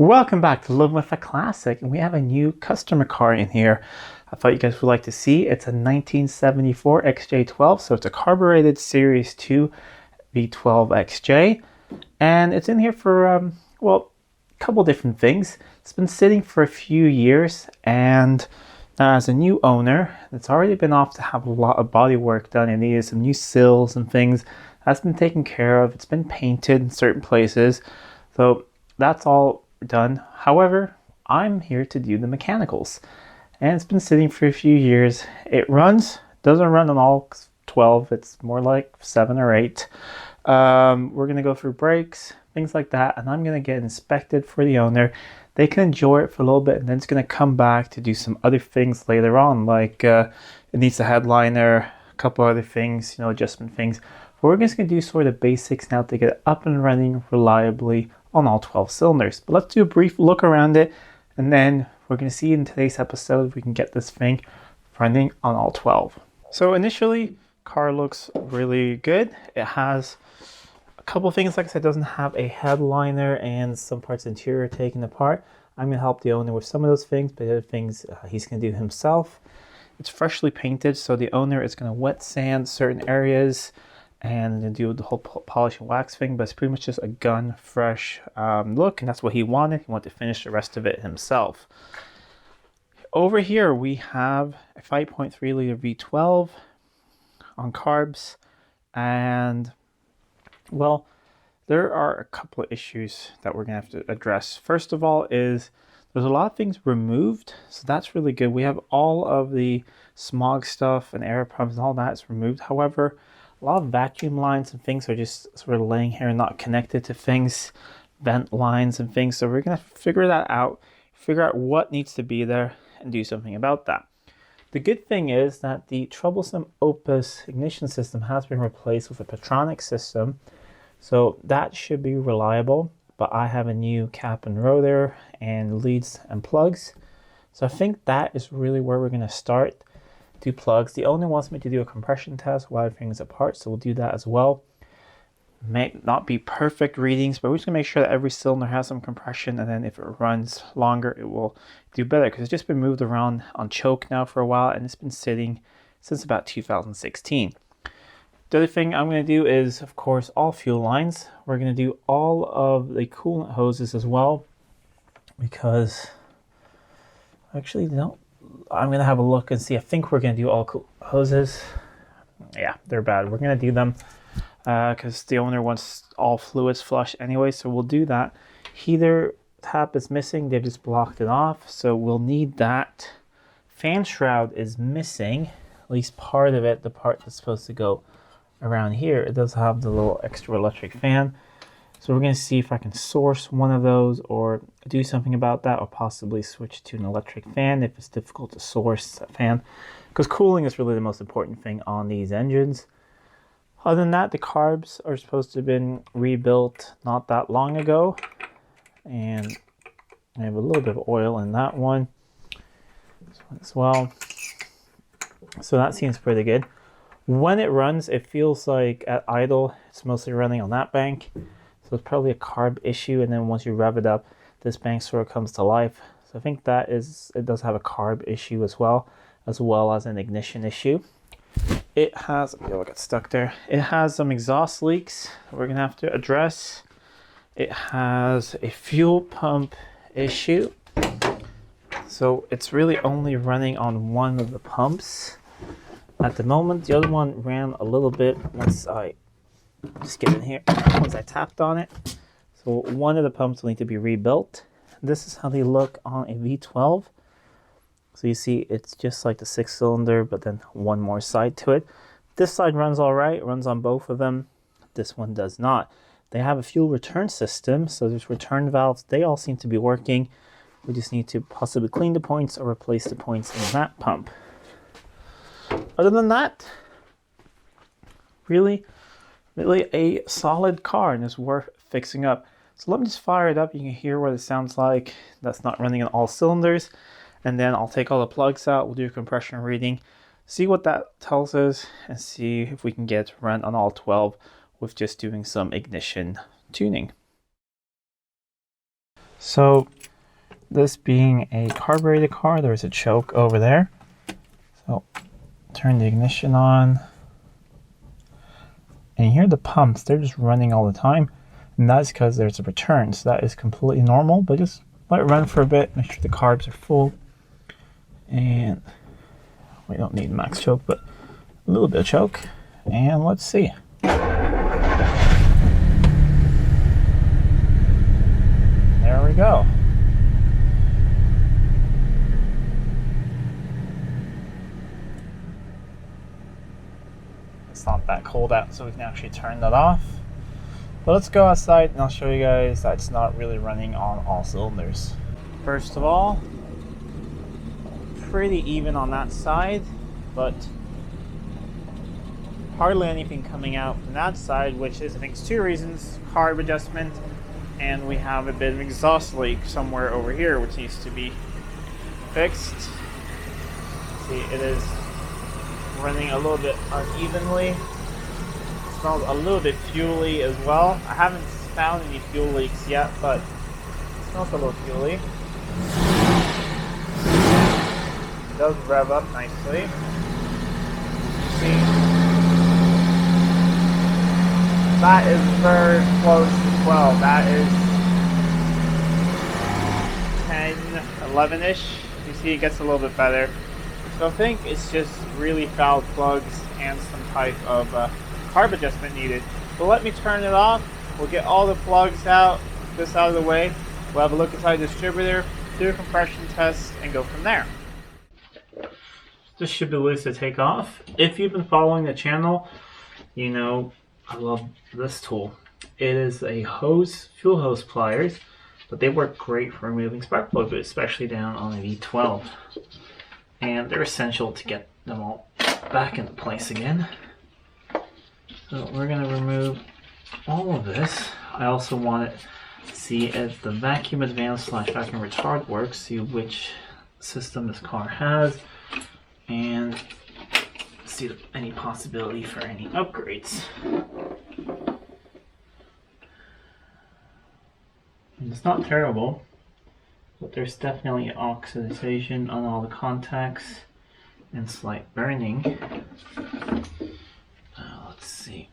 Welcome back to Living with a Classic, and we have a new customer car in here. I thought you guys would like to see. It's a 1974 XJ12, so it's a carbureted Series 2 V12 XJ, and it's in here for well, a couple different things. It's been sitting for a few years, and now as a new owner, it's already been off to have a lot of body work done. It needed some new sills and things. That's been taken care of. It's been painted in certain places, so that's all done. However, I'm here to do the mechanicals, and it's been sitting for a few years. It doesn't run on all 12, it's more like 7 or 8. We're gonna go through brakes, things like that, and I'm gonna get inspected for the owner. They can enjoy it for a little bit, and then it's gonna come back to do some other things later on, like it needs a headliner, a couple other things, adjustment things. But we're just gonna do sort of basics now to get it up and running reliably on all 12 cylinders. But let's do a brief look around it, and then we're going to see in today's episode if we can get this thing running on all 12. So initially, car looks really good. It has a couple things, like I said, it doesn't have a headliner and some parts of the interior taken apart. I'm going to help the owner with some of those things, but the other things he's going to do himself. It's freshly painted, so the owner is going to wet sand certain areas and do the whole polish and wax thing, but it's pretty much just a gun fresh look, and that's what he wanted. He wanted to finish the rest of it himself. Over here we have a 5.3 liter V12 on carbs, and well, there are a couple of issues that we're gonna have to address. First of all is there's a lot of things removed, so that's really good. We have all of the smog stuff and air pumps and all that's removed. However, a lot of vacuum lines and things are just sort of laying here, not connected to things, vent lines and things. So we're going to figure that out, figure out what needs to be there, and do something about that. The good thing is that the troublesome Opus ignition system has been replaced with a Petronic system. So that should be reliable, but I have a new cap and rotor and leads and plugs. So I think that is really where we're going to start. Do plugs. The owner wants me to do a compression test while everything's apart, so we'll do that as well. May not be perfect readings, but we're just gonna make sure that every cylinder has some compression, and then if it runs longer, it will do better, because it's just been moved around on choke now for a while, and it's been sitting since about 2016. The other thing I'm going to do is, of course, all fuel lines. We're going to do all of the coolant hoses as well, because actually, no. I'm going to have a look and see. I think we're going to do all hoses. Yeah, they're bad. We're going to do them because the owner wants all fluids flushed anyway, so we'll do that. Heater tap is missing. They've just blocked it off, so we'll need that. Fan shroud is missing, at least part of it, the part that's supposed to go around here. It does have the little extra electric fan. So we're going to see if I can source one of those or do something about that, or possibly switch to an electric fan if it's difficult to source a fan, because cooling is really the most important thing on these engines. Other than that, the carbs are supposed to have been rebuilt not that long ago, and I have a little bit of oil in that one as well. So that seems pretty good. When it runs, it feels like at idle, it's mostly running on that bank. So it's probably a carb issue, and then once you rev it up, this bank sort of comes to life. So I think that it does have a carb issue as well as an ignition issue. It has, I got stuck there. It has some exhaust leaks that we're gonna have to address. It has a fuel pump issue. So it's really only running on one of the pumps at the moment. The other one ran a little bit once I just get in here, once I tapped on it. So one of the pumps will need to be rebuilt. This is how they look on a V12. So you see it's just like the 6-cylinder, but then one more side to it. This side runs all right, it runs on both of them. This one does not. They have a fuel return system, so there's return valves. They all seem to be working. We just need to possibly clean the points or replace the points in that pump. Other than that, really a solid car, and it's worth fixing up. So let me just fire it up. You can hear what it sounds like. That's not running on all cylinders. And then I'll take all the plugs out. We'll do a compression reading, see what that tells us, and see if we can get it to run on all 12 with just doing some ignition tuning. So this being a carbureted car, there's a choke over there. So turn the ignition on. And you hear the pumps, they're just running all the time. And that's because there's a return. So that is completely normal, but just let it run for a bit. Make sure the carbs are full. And we don't need max choke, but a little bit of choke. And let's see. There we go. It's not that cold out, so we can actually turn that off. But let's go outside and I'll show you guys that it's not really running on all cylinders. First of all, pretty even on that side, but hardly anything coming out from that side, which is, I think, two reasons: carb adjustment, and we have a bit of exhaust leak somewhere over here, which needs to be fixed. See, it is running a little bit unevenly. It smells a little bit fuely as well. I haven't found any fuel leaks yet, but it smells a little fuely. It does rev up nicely. See, that is very close to 12. That is 10, 11-ish. You see, it gets a little bit better. So I think it's just really foul plugs and some type of carb adjustment needed. So let me turn it off. We'll get all the plugs out, this out of the way. We'll have a look inside the distributor, do a compression test, and go from there. This should be loose to take off. If you've been following the channel, you know I love this tool. It is a hose, fuel hose pliers, but they work great for removing spark plugs, especially down on a V12. And they're essential to get them all back into place again. So we're going to remove all of this. I also want to see if the vacuum advance / vacuum retard works, see which system this car has, and see any possibility for any upgrades. And it's not terrible, but there's definitely oxidation on all the contacts and slight burning. Let's see.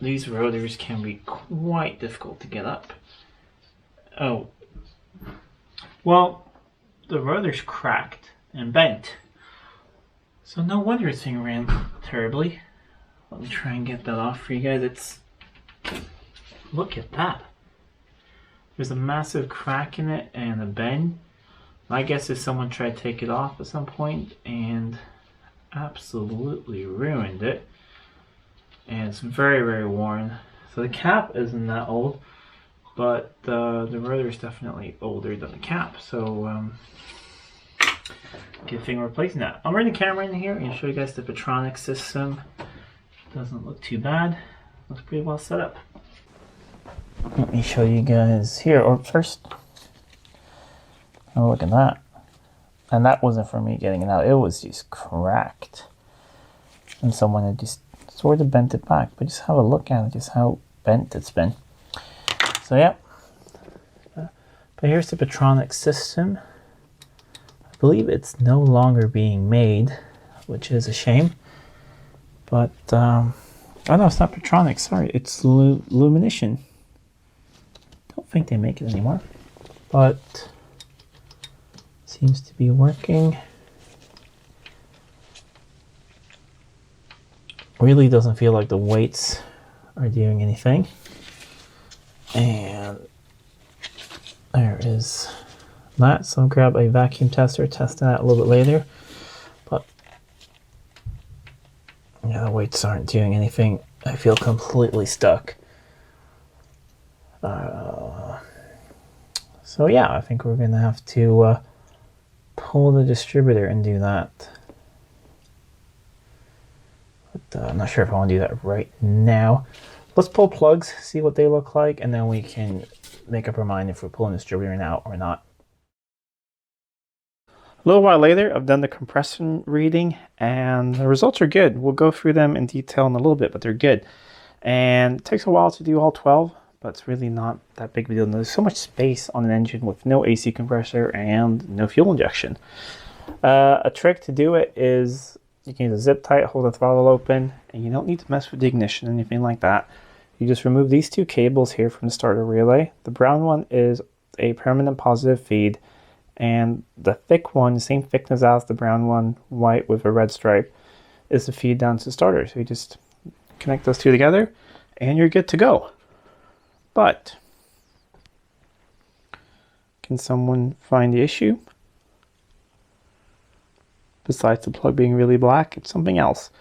These rotors can be quite difficult to get up. Oh, well, the rotor's cracked and bent, so no wonder this thing ran terribly. Let me try and get that off for you guys. Look at that. There's a massive crack in it and a bend. My guess is someone tried to take it off at some point and absolutely ruined it. And it's very, very worn. So the cap isn't that old, but the rotor is definitely older than the cap. So good thing we're replacing that. I'll bring the camera in here and show you guys the Petronic system. Doesn't look too bad. Looks pretty well set up. Let me show you guys here. Or first, oh, look at that. And that wasn't for me getting it out. It was just cracked. And someone had just sort of bent it back. But just have a look at it, just how bent it's been. So yeah. But here's the Petronic system. I believe it's no longer being made, which is a shame. But, oh no, it's not Petronic, sorry. It's Lumination. Don't think they make it anymore. But seems to be working. Really doesn't feel like the weights are doing anything. And there is that. So I'll grab a vacuum tester, test that a little bit later. But yeah, the weights aren't doing anything. I feel completely stuck. So yeah, I think we're gonna have to pull the distributor and do that. But I'm not sure if I want to do that right now. Let's pull plugs, see what they look like, and then we can make up our mind if we're pulling the distributor now or not. A little while later, I've done the compression reading, and the results are good. We'll go through them in detail in a little bit, but they're good. And it takes a while to do all 12, but it's really not that big of a deal. There's so much space on an engine with no AC compressor and no fuel injection. A trick to do it is you can use a zip tie, hold the throttle open, and you don't need to mess with the ignition or anything like that. You just remove these two cables here from the starter relay. The brown one is a permanent positive feed, and the thick one, the same thickness as the brown one, white with a red stripe, is the feed down to the starter. So you just connect those two together and you're good to go. But can someone find the issue? Besides the plug being really black, it's something else.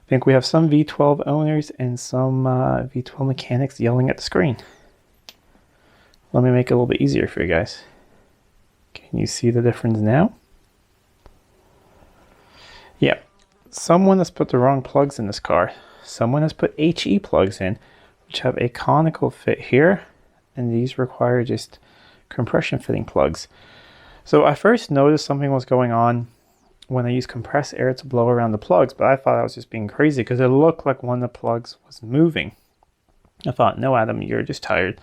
I think we have some V12 owners and some V12 mechanics yelling at the screen. Let me make it a little bit easier for you guys. Can you see the difference now? Yeah, someone has put the wrong plugs in this car. Someone has put HE plugs in, which have a conical fit here, and these require just compression fitting plugs. So I first noticed something was going on when I used compressed air to blow around the plugs, but I thought I was just being crazy because it looked like one of the plugs was moving. I thought, no, Adam, you're just tired.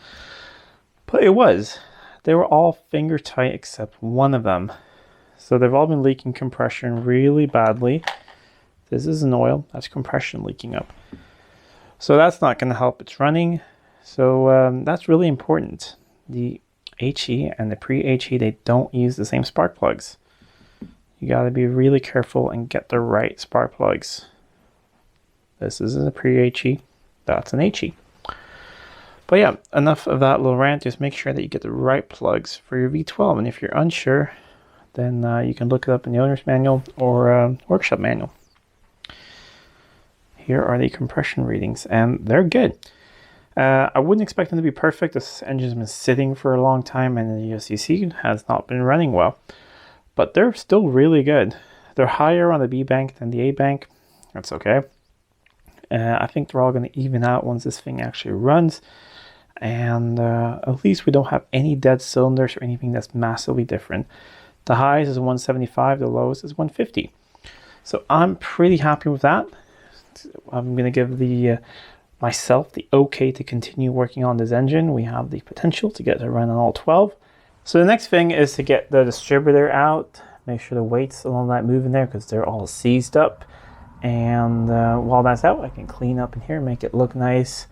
But it was. They were all finger tight except one of them. So they've all been leaking compression really badly. This isn't oil, that's compression leaking up. So that's not going to help it's running. So that's really important. The HE and the pre-HE, they don't use the same spark plugs. You got to be really careful and get the right spark plugs. This is a pre-HE, that's an HE. But yeah, enough of that little rant. Just make sure that you get the right plugs for your V12. And if you're unsure, then you can look it up in the owner's manual or workshop manual. Here are the compression readings, and they're good. I wouldn't expect them to be perfect. This engine's been sitting for a long time, and the USDC has not been running well. But they're still really good. They're higher on the B bank than the A bank. That's okay. I think they're all going to even out once this thing actually runs. And at least we don't have any dead cylinders or anything that's massively different. The highs is 175, the lowest is 150. So I'm pretty happy with that. I'm going to give the myself the okay to continue working on this engine. We have the potential to get it to run on all 12. So the next thing is to get the distributor out, make sure the weights along that move in there because they're all seized up. And while that's out, I can clean up in here, make it look nice,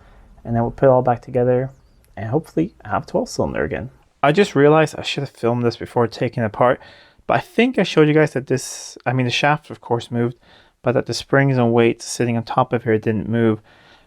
and then we'll put it all back together and hopefully have 12 cylinder again. I just realized I should have filmed this before taking it apart, but I think I showed you guys that this, I mean the shaft of course moved, but that the springs and weights sitting on top of here didn't move.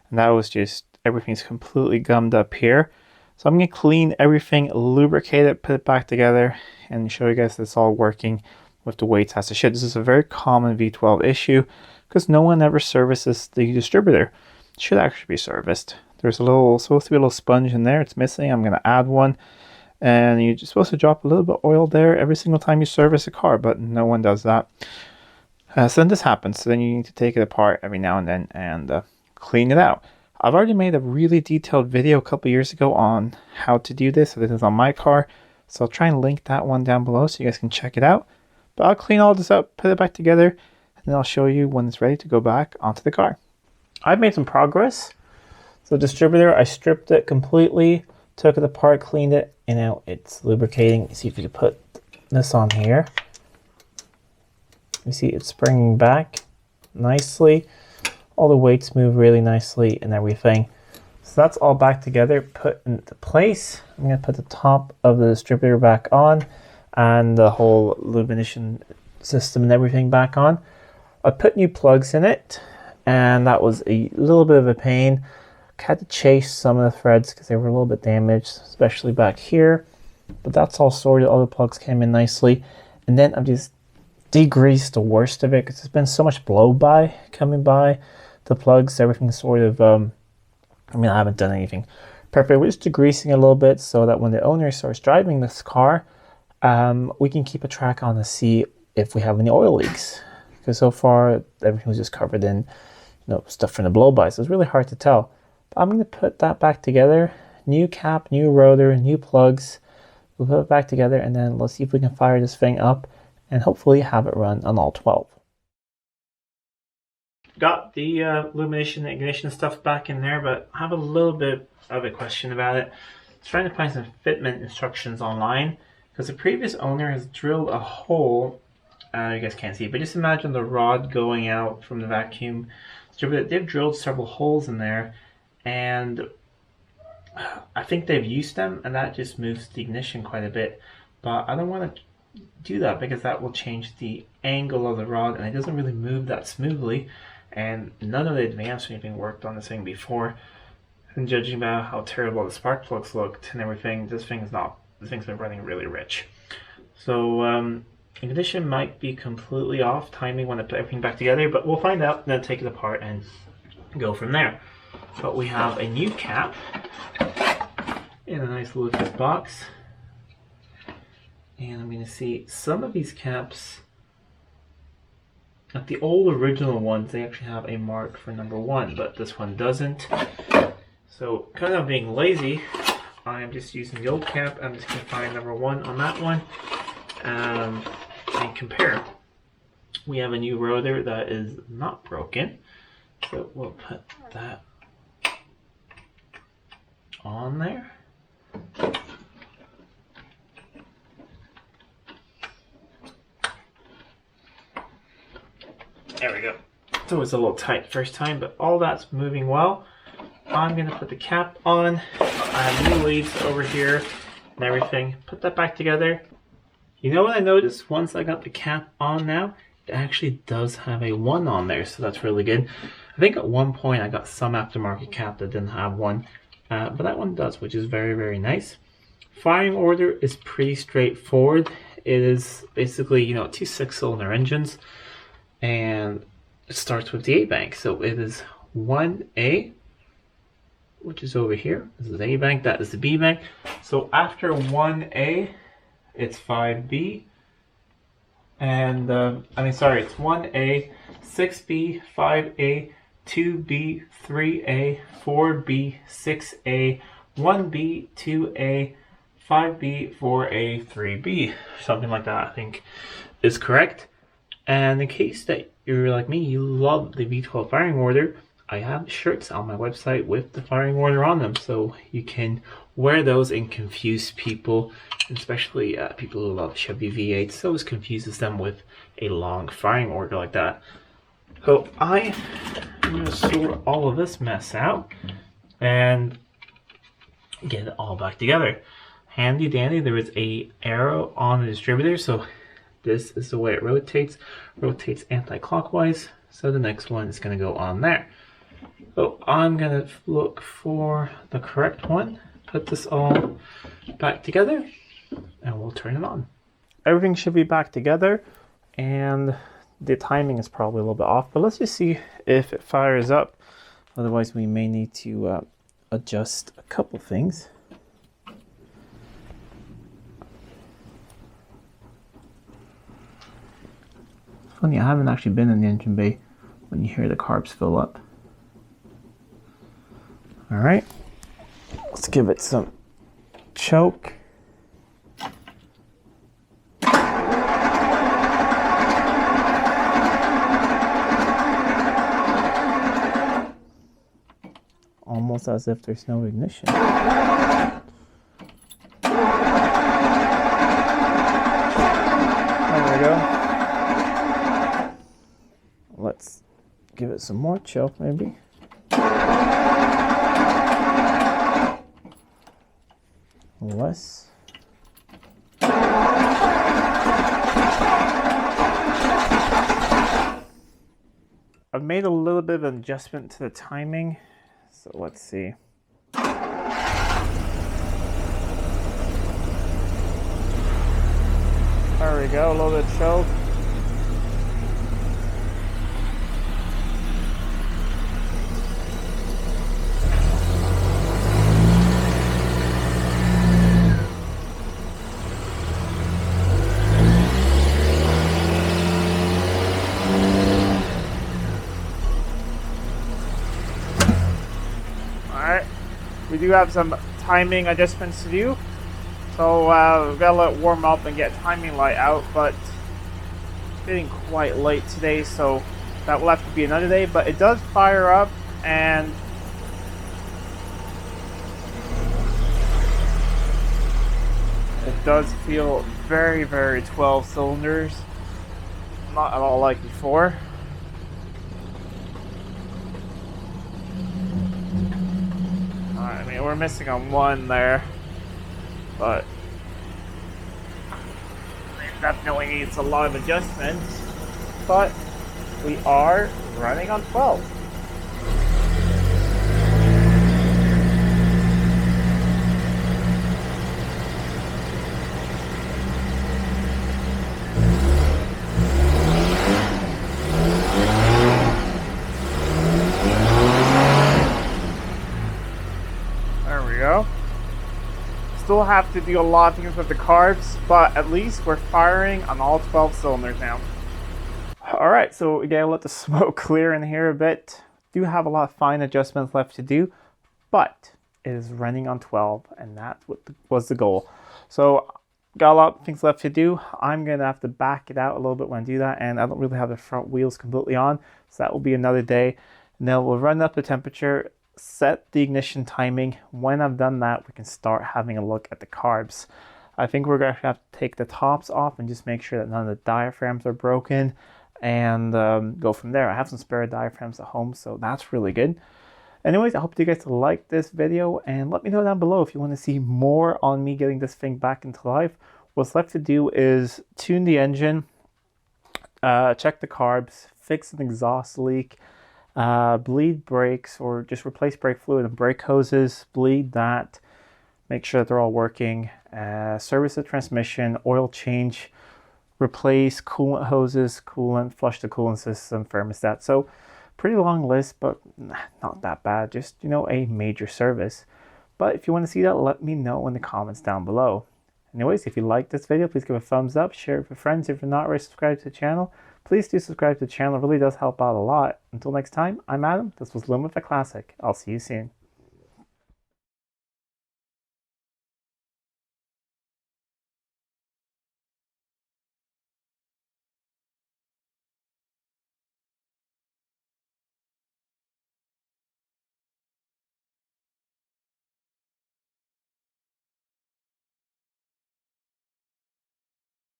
And that was just, everything's completely gummed up here. So I'm going to clean everything, lubricate it, put it back together, and show you guys that it's all working with the weights as it should. This is a very common V12 issue because no one ever services the distributor. It should actually be serviced. There's supposed to be a little sponge in there. It's missing. I'm going to add one. And you're just supposed to drop a little bit of oil there every single time you service a car, but no one does that. So then this happens. So then you need to take it apart every now and then and clean it out. I've already made a really detailed video a couple years ago on how to do this. So this is on my car. So I'll try and link that one down below so you guys can check it out. But I'll clean all this up, put it back together, and then I'll show you when it's ready to go back onto the car. I've made some progress. So the distributor, I stripped it completely, took it apart, cleaned it, and now it's lubricating. See if you can put this on here. You see it's springing back nicely. All the weights move really nicely and everything. So that's all back together, put into place. I'm going to put the top of the distributor back on and the whole lubrication system and everything back on. I put new plugs in it, and that was a little bit of a pain. I had to chase some of the threads because they were a little bit damaged, especially back here. But that's all sorted. All the plugs came in nicely. And then I've just degreased the worst of it because there's been so much blow by coming by. The plugs, everything sort of, I mean, I haven't done anything perfect. We're just degreasing a little bit so that when the owner starts driving this car, we can keep a track on to see if we have any oil leaks. Because so far, everything was just covered in stuff from the blow-by, so it's really hard to tell. But I'm going to put that back together. New cap, new rotor, new plugs. We'll put it back together, and then let's see if we can fire this thing up and hopefully have it run on all 12. got the illumination and ignition stuff back in there, but I have a little bit of a question about it. I was trying to find some fitment instructions online because the previous owner has drilled a hole. You guys can't see, but just imagine the rod going out from the vacuum distributor. They've drilled several holes in there, and I think they've used them, and that just moves the ignition quite a bit. But I don't want to do that because that will change the angle of the rod, and it doesn't really move that smoothly. And none of the advanced anything worked on this thing before. And judging by how terrible the spark plugs looked and everything, this thing's been running really rich. So ignition might be completely off timing when I put everything back together, but we'll find out and then take it apart and go from there. But we have a new cap in a nice little box. And I'm going to see some of these caps, like the old original ones, they actually have a mark for number 1, but this one doesn't. So kind of being lazy, I'm just using the old cap. I'm just going to find number 1 on that one and compare. We have a new rotor that is not broken, so we'll put that on there. There we go. So it's a little tight first time, but all that's moving well. I'm going to put the cap on. I have new leads over here and everything. Put that back together. You know what I noticed once I got the cap on now? It actually does have a 1 on there, so that's really good. I think at one point I got some aftermarket cap that didn't have 1, but that one does, which is very, very nice. Firing order is pretty straightforward. It is basically, you know, 2 6-cylinder engines. And it starts with the A bank. So it is 1A, which is over here. This is A bank, that is the B bank. So after 1A, it's 5B. And, it's 1A, 6B, 5A, 2B, 3A, 4B, 6A, 1B, 2A, 5B, 4A, 3B. Something like that, I think, is correct. And in case that you're like me, you love the V12 firing order, I have shirts on my website with the firing order on them. So you can wear those and confuse people, especially people who love Chevy V8. So it confuses them with a long firing order like that. So I'm going to sort all of this mess out and get it all back together. Handy dandy, there is a arrow on the distributor, so this is the way it rotates anti-clockwise, so the next one is going to go on there. So I'm going to look for the correct one, put this all back together, and we'll turn it on. Everything should be back together, and the timing is probably a little bit off, but let's just see if it fires up. Otherwise we may need to adjust a couple things. Funny, I haven't actually been in the engine bay when you hear the carbs fill up. All right, let's give it some choke. Almost as if there's no ignition. There we go. Let's give it some more choke, maybe. Less. I've made a little bit of an adjustment to the timing, so let's see. There we go, a little bit of choke. We do have some timing adjustments to do, so we've got to let it warm up and get timing light out, but it's getting quite late today, so that will have to be another day, but it does fire up, and it does feel very, very 12 cylinders. Not at all like before. Alright, I mean, we're missing on one there, but it definitely needs a lot of adjustments. But we are running on 12. There we go. Still have to do a lot of things with the carbs, but at least we're firing on all 12 cylinders now. Alright, so we gotta let the smoke clear in here a bit. Do have a lot of fine adjustments left to do, but it is running on 12, and that's what was the goal. So got a lot of things left to do. I'm gonna have to back it out a little bit when I do that, and I don't really have the front wheels completely on, so that will be another day. And then we'll run up the temperature, set the ignition timing. When I've done that, we can start having a look at the carbs. I think we're gonna have to take the tops off and just make sure that none of the diaphragms are broken, and go from there. I have some spare diaphragms at home, so that's really good. Anyways, I hope you guys like this video, and let me know down below if you want to see more on me getting this thing back into life. What's left to do is tune the engine, check the carbs, fix an exhaust leak, bleed brakes, or just replace brake fluid and brake hoses, bleed that, make sure that they're all working, service the transmission, oil change, replace coolant hoses, coolant, flush the coolant system, thermostat. So pretty long list, but not that bad. Just, you know, a major service. But if you want to see that, let me know in the comments down below. Anyways, if you like this video, please give a thumbs up, share it with friends. If you're not already subscribed to the channel, please do subscribe to the channel. It really does help out a lot. Until next time, I'm Adam. This was Living with a Classic. I'll see you soon.